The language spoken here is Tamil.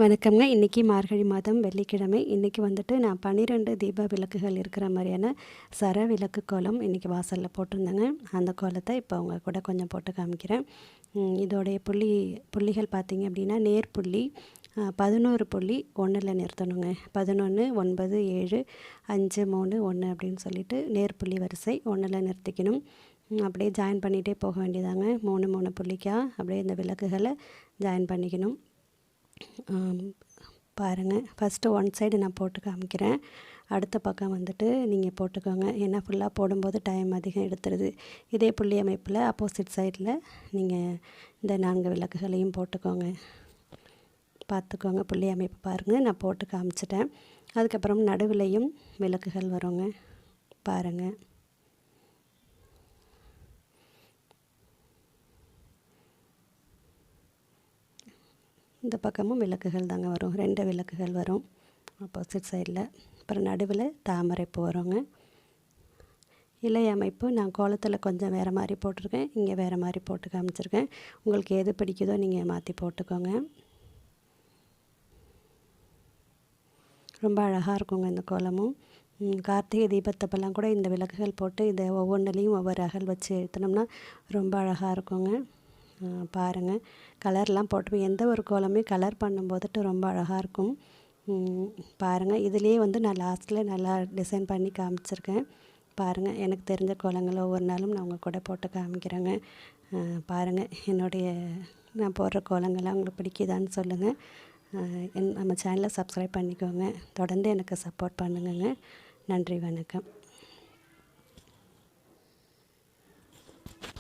வணக்கம்ங்க. இன்றைக்கி மார்கழி மாதம் வெள்ளிக்கிழமை. இன்றைக்கி வந்துட்டு நான் 12 தீப விளக்குகள் இருக்கிற மாதிரியான சர விளக்கு கோலம் இன்றைக்கி வாசலில் போட்டிருந்தேங்க. அந்த கோலத்தை இப்போ உங்கள் கூட கொஞ்சம் போட்டு காமிக்கிறேன். இதோடைய புள்ளிகள் பார்த்திங்க அப்படின்னா நேர்புள்ளி 11 புள்ளி 1ல் நிறுத்தணுங்க. 11 9 7 5 3 1 அப்படின்னு சொல்லிட்டு நேர்புள்ளி வரிசை 1ல் நிறுத்திக்கணும். அப்படியே ஜாயின் பண்ணிகிட்டே போக வேண்டியதாங்க. 3 புள்ளிக்காக அப்படியே இந்த விளக்குகளை ஜாயின் பண்ணிக்கணும். பாருங்கள், ஃபஸ்ட்டு ஒன் சைடு நான் போட்டு காமிக்கிறேன். அடுத்த பக்கம் வந்துட்டு நீங்கள் போட்டுக்கோங்க. ஏன்னா ஃபுல்லாக போடும்போது டைம் அதிகம் எடுத்துருது. இதே புள்ளி அமைப்பில் ஆப்போசிட் சைடில் நீங்கள் இந்த 4 விளக்குகளையும் போட்டுக்கோங்க. பார்த்துக்கோங்க, புள்ளி அமைப்பு பாருங்கள், நான் போட்டு காமிச்சிட்டேன். அதுக்கப்புறம் நடுவிலையும் விளக்குகள் வருங்க. பாருங்கள், இந்த பக்கமும் விளக்குகள் தாங்க வரும். 2 விளக்குகள் வரும் ஆப்போசிட் சைடில். அப்புறம் நடுவில் தாமரைப்பூ வருங்க. இலை அமைப்பு நான் கோலத்தில் கொஞ்சம் வேறு மாதிரி போட்டிருக்கேன், இங்கே வேறு மாதிரி போட்டு காமிச்சிருக்கேன். உங்களுக்கு எது பிடிக்குதோ நீங்கள் மாற்றி போட்டுக்கோங்க. ரொம்ப அழகாக இருக்குங்க இந்த கோலமும். கார்த்திகை தீபத்தப்பெல்லாம் கூட இந்த விளக்குகள் போட்டு இதை ஒவ்வொன்றுலேயும் ஒவ்வொரு அகல் வச்சு எழுத்தினோம்னா ரொம்ப அழகாக இருக்குங்க. பாருங்கள், கலர்லாம் போட்டு எந்த ஒரு கோலமே கலர் பண்ணும்போதுட்டு ரொம்ப அழகாக இருக்கும். பாருங்கள், இதுலேயே வந்து நான் லாஸ்ட்டில் நல்லா டிசைன் பண்ணி காமிச்சிருக்கேன். பாருங்கள், எனக்கு தெரிஞ்ச கோலங்களை ஒவ்வொரு நாளும் நான் உங்கள் கூட போட்டு காமிக்கிறேங்க. பாருங்கள், நான் போடுற கோலங்கள்லாம் உங்களுக்கு பிடிக்குதான்னு சொல்லுங்கள். நம்ம சேனலை சப்ஸ்கிரைப் பண்ணிக்கோங்க. தொடர்ந்து எனக்கு சப்போர்ட் பண்ணுங்கங்க. நன்றி, வணக்கம்.